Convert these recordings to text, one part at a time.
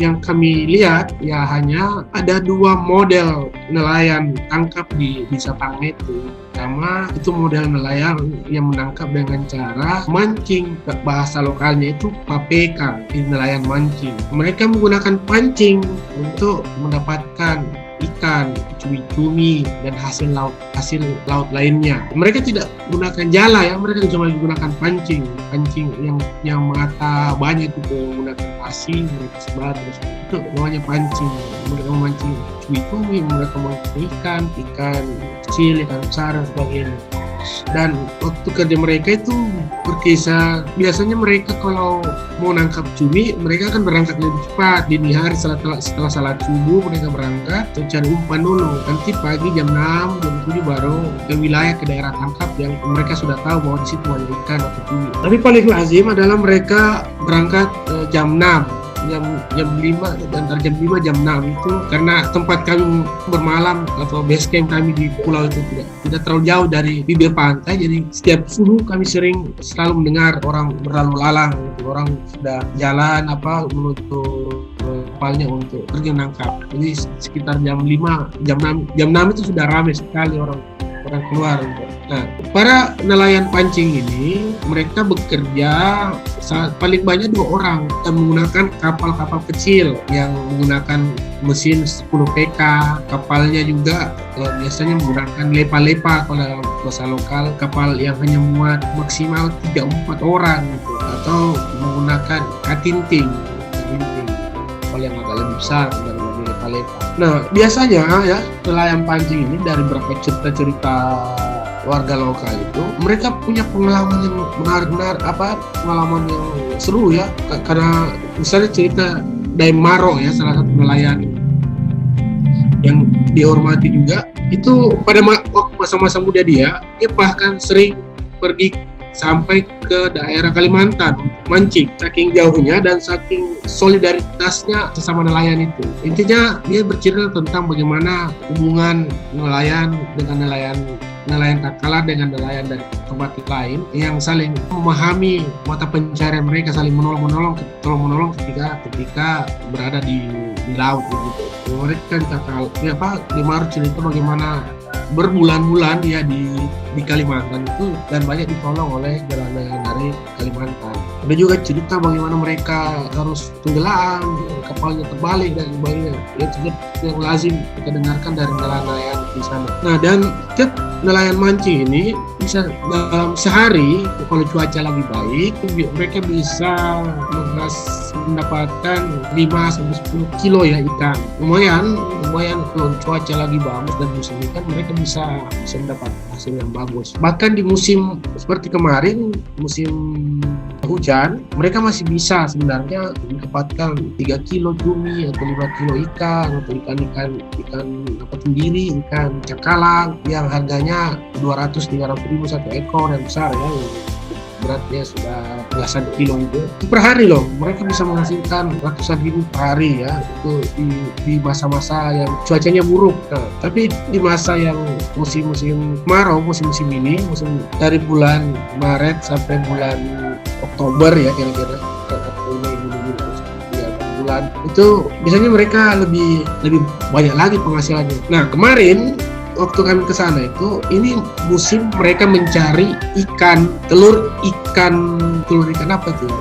yang kami lihat ya hanya ada 2 model nelayan tangkap di Sapang itu. Pertama itu model nelayan yang menangkap dengan cara mancing, bahasa lokalnya itu papeka, nelayan mancing. Mereka menggunakan pancing untuk mendapatkan ikan, cumi-cumi dan hasil laut lainnya. Mereka tidak menggunakan jala ya, mereka cuma menggunakan pancing yang mata banyak itu menggunakan pasir, mereka sebar terus itu namanya pancing. Mereka memancing cumi-cumi, mereka memancing ikan kecil, ikan besar dan sebagainya. Dan waktu kerja mereka itu berkisar, biasanya mereka kalau mau nangkap cumi mereka akan berangkat lebih cepat dini hari setelah salat subuh. Mereka berangkat cari umpan dulu, nanti pagi jam 6 jam 7 baru ke wilayah, ke daerah tangkap yang mereka sudah tahu bahwa di situ ada ikan atau cumi. Tapi paling lazim adalah mereka berangkat jam 6 jam 5 dan antara jam 5 jam 6 itu karena tempat kami bermalam atau base camp kami di pulau itu tidak terlalu jauh dari bibir pantai, jadi setiap subuh kami selalu mendengar orang berlalu lalang, orang sudah jalan menuju kapalnya untuk pergi menangkap. Jadi sekitar jam 5 jam 6 itu sudah ramai sekali orang keluar. Nah, para nelayan pancing ini mereka bekerja paling banyak 2 orang dan menggunakan kapal-kapal kecil yang menggunakan mesin 10 PK. Kapalnya juga biasanya menggunakan lepa-lepa kalau dalam bahasa lokal, kapal yang hanya muat maksimal 3-4 orang gitu, atau menggunakan katinting kapal yang agak lebih besar dari lepa-lepa. Nah, biasanya ya nelayan pancing ini dari beberapa cerita warga lokal itu mereka punya pengalaman yang benar-benar pengalaman yang seru ya, karena misalnya cerita Daim Maro ya, salah satu nelayan yang dihormati juga itu pada waktu masa-masa muda dia bahkan sering pergi sampai ke daerah Kalimantan mancing, saking jauhnya dan saking solidaritasnya sesama nelayan itu. Intinya dia bercerita tentang bagaimana hubungan nelayan dengan nelayan tak kalah dengan nelayan dari tempat lain yang saling memahami mata pencarian mereka, saling menolong ketika berada di laut gitu. Mereka Dimaru cerita bagaimana berbulan-bulan dia di Kalimantan itu dan banyak ditolong oleh nelayan dari Kalimantan. Ada juga cerita bagaimana mereka harus tenggelam, kapalnya terbalik dan sebagainya. Itu yang lazim kita dengarkan dari nelayan di sana. Nah, dan setiap nelayan mancing ini bisa dalam sehari kalau cuaca lagi baik mereka bisa mendapatkan 5-10 kilo ya ikan. Lumayan kalau cuaca lagi bagus dan musim ikan mereka bisa mendapat hasil yang bagus. Bahkan di musim seperti kemarin, musim hujan, mereka masih bisa sebenarnya mendapatkan 3 kilo cumi atau 5 kilo ikan atau ikan tenggiri, ikan cakalang yang harganya 200-300 ribu satu ekor yang besar ya. Beratnya sudah belasan kilo itu per hari loh. Mereka bisa menghasilkan ratusan ribu per hari ya, itu di masa-masa yang cuacanya buruk. Nah, tapi di masa yang musim-musim kemarau, musim-musim ini, musim dari bulan Maret sampai bulan Oktober ya kira-kira bulan itu biasanya mereka lebih banyak lagi penghasilannya. Nah, kemarin waktu kami ke sana itu, ini musim mereka mencari telur ikan apa tuh?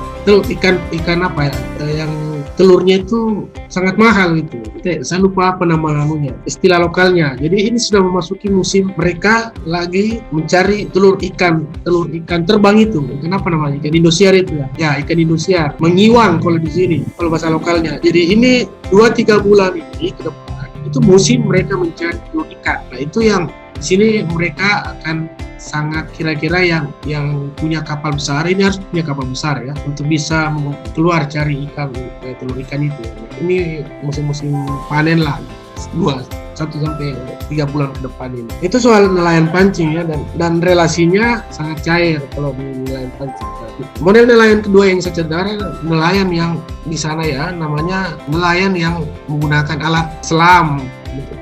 Ikan apa ya? Yang telurnya itu sangat mahal gitu. Saya lupa apa nama istilah lokalnya. Jadi ini sudah memasuki musim mereka lagi mencari telur ikan terbang itu. Kenapa namanya? Ikan Indosiar itu ya. Ya, ikan Indosiar. Mengiwang kalau di sini, kalau bahasa lokalnya. Jadi ini 2-3 bulan ini ke depan itu musim mereka mencari telur ikan. Nah, itu yang di sini mereka akan sangat kira-kira yang punya kapal besar ini harus punya kapal besar ya untuk bisa keluar cari telur ikan itu. Ini musim-musim panen lah, 1-3 bulan ke depan ini. Itu soal nelayan pancing ya, dan relasinya sangat cair kalau di nelayan pancing. Model nelayan kedua yang saya cerita, nelayan yang di sana ya, namanya nelayan yang menggunakan alat selam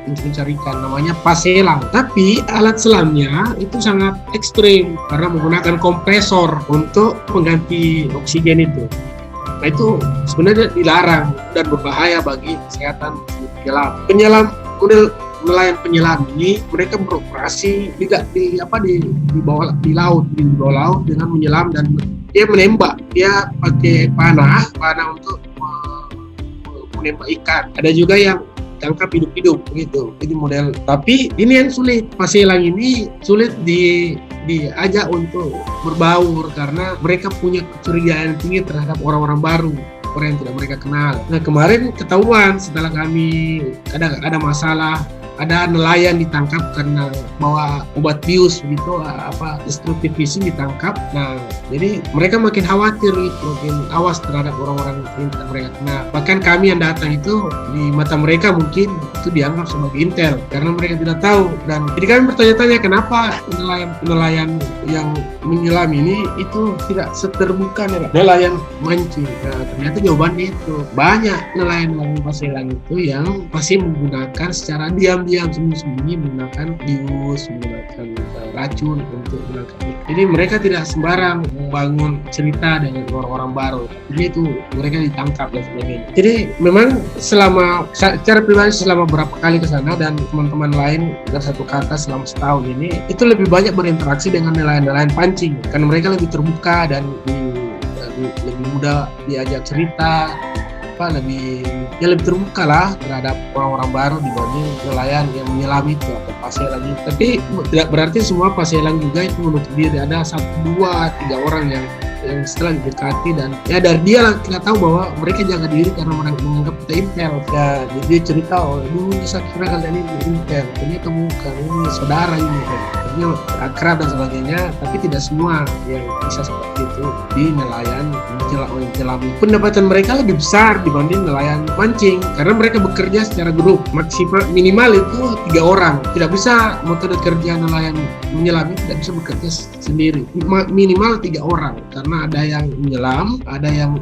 untuk mencari ikan, namanya paselang. Tapi alat selamnya itu sangat ekstrim karena menggunakan kompresor untuk mengganti oksigen itu. Nah itu sebenarnya dilarang dan berbahaya bagi kesehatan penyelam. Model nelayan penyelam ini mereka beroperasi tidak di bawah laut dengan menyelam dan dia menembak. Dia pakai panah untuk menembak ikan. Ada juga yang tangkap hidup begitu. Ini model. Tapi ini yang sulit. Paselang ini sulit diajak untuk berbaur karena mereka punya kecurigaan tinggi terhadap orang-orang baru, orang yang tidak mereka kenal. Nah kemarin ketahuan setelah kami ada masalah, ada nelayan ditangkap karena bawa obat bius begitu, destructive fishing ditangkap. Nah jadi mereka makin khawatir, makin awas terhadap orang-orang yang tidak mereka kenal. Bahkan kami yang datang itu di mata mereka mungkin itu dianggap sebagai intel karena mereka tidak tahu. Dan jadi kami bertanya-tanya kenapa nelayan yang menyelam ini itu tidak seterbuka nelayan mancing. Nah ternyata jawabannya itu banyak nelayan paselan itu yang masih menggunakan secara diam-diam sembunyi menggunakan bius, menggunakan racun untuk menangkap ikan. Jadi mereka tidak sembarang membangun cerita dengan orang-orang baru. Jadi itu mereka ditangkap dan sebagainya. Jadi memang secara pribadi selama berapa kali ke sana dan teman-teman lain dan satu kata selama setahun ini itu lebih banyak berinteraksi dengan nelayan-nelayan pancing karena mereka lebih terbuka dan lebih mudah diajak cerita, lebih terbuka lah terhadap orang-orang baru dibanding nelayan yang menyelam itu atau paselan itu. Tapi tidak berarti semua paselan juga itu menutup diri. Ada 1, 2, 3 orang yang setelah didekati dan ya dari dia lah kita tahu bahwa mereka jaga diri karena menganggap kita intel. Ya jadi dia cerita, dulu saya kira kalian ini intel, ternyata bukan, ini saudara ini kan. Akrab dan sebagainya, tapi tidak semua yang bisa seperti itu di nelayan menyelam. Pendapatan mereka lebih besar dibanding nelayan mancing karena mereka bekerja secara grup. Minimal itu 3 orang. Tidak bisa metode kerja nelayan menyelam tidak bisa bekerja sendiri. Minimal 3 orang karena ada yang menyelam, ada yang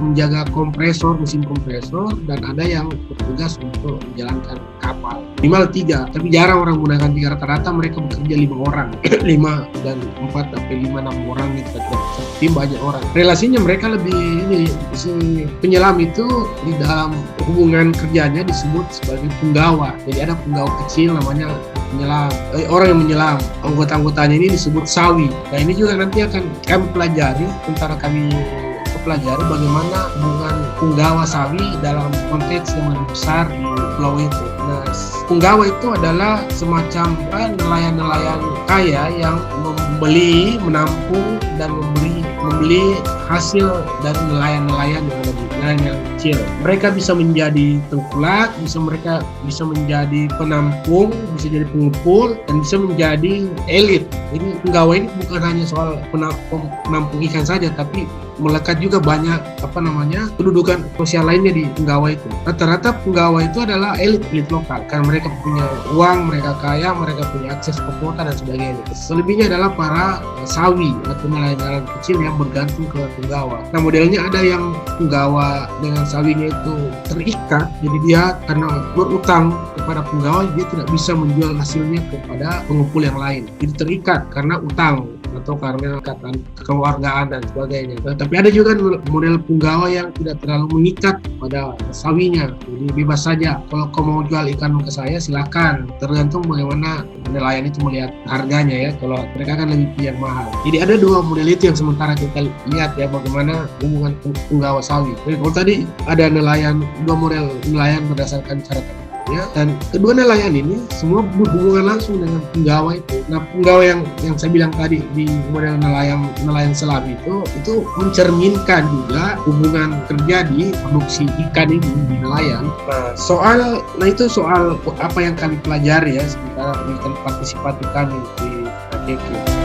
menjaga kompresor, mesin kompresor, dan ada yang bertugas untuk menjalankan kapal. Minimal 3, tapi jarang orang menggunakan 3. Rata-rata mereka bekerja 5 orang, 5 dan 4 sampai 5-6 orang gitu, tim banyak orang. Relasinya mereka lebih si penyelam itu di dalam hubungan kerjanya disebut sebagai penggawa. Jadi ada penggawa kecil namanya penyelam, orang yang menyelam. Anggota-anggotanya ini disebut sawi. Nah ini juga nanti akan kami pelajari, bagaimana hubungan penggawa sawi dalam konteks yang lebih besar di pulau itu. Nah, penggawa itu adalah semacam nelayan-nelayan kaya yang membeli, menampung dan membeli hasil dari nelayan-nelayan yang lebih yang kecil. Mereka bisa menjadi tengkulak, mereka bisa menjadi penampung, bisa jadi pengumpul, dan bisa menjadi elit. Jadi penggawa ini bukan hanya soal penampung ikan saja, tapi melekat juga banyak kedudukan sosial lainnya di penggawa itu. Rata-rata penggawa itu adalah elit lokal karena mereka punya uang, mereka kaya, mereka punya akses ke kota dan sebagainya. Selebihnya adalah para sawi atau nelayan-nelayan kecil yang bergantung ke penggawa. Nah modelnya ada yang penggawa dengan sawinya itu terikat, jadi dia karena berutang kepada penggawa dia tidak bisa menjual hasilnya kepada pengumpul yang lain. Jadi terikat karena utang atau karena ikatan kekeluargaan dan sebagainya. Tapi ada juga model penggawa yang tidak terlalu mengikat pada sawinya. Jadi bebas saja. Kalau kau mau jual ikan ke saya silakan. Tergantung bagaimana nelayan itu melihat harganya ya. Kalau mereka kan lebih yang mahal. Jadi ada 2 model itu yang sementara kita lihat ya bagaimana hubungan penggawa sawi. Jadi kalau tadi ada 2 model nelayan berdasarkan cara ya, dan kedua nelayan ini semua berhubungan langsung dengan penggawa itu. Nah penggawa yang saya bilang tadi di model nelayan selam itu mencerminkan juga hubungan kerja di produksi ikan ini di nelayan. Nah itu soal apa yang kami pelajari ya sementara ikan partisipatif kami di KKK.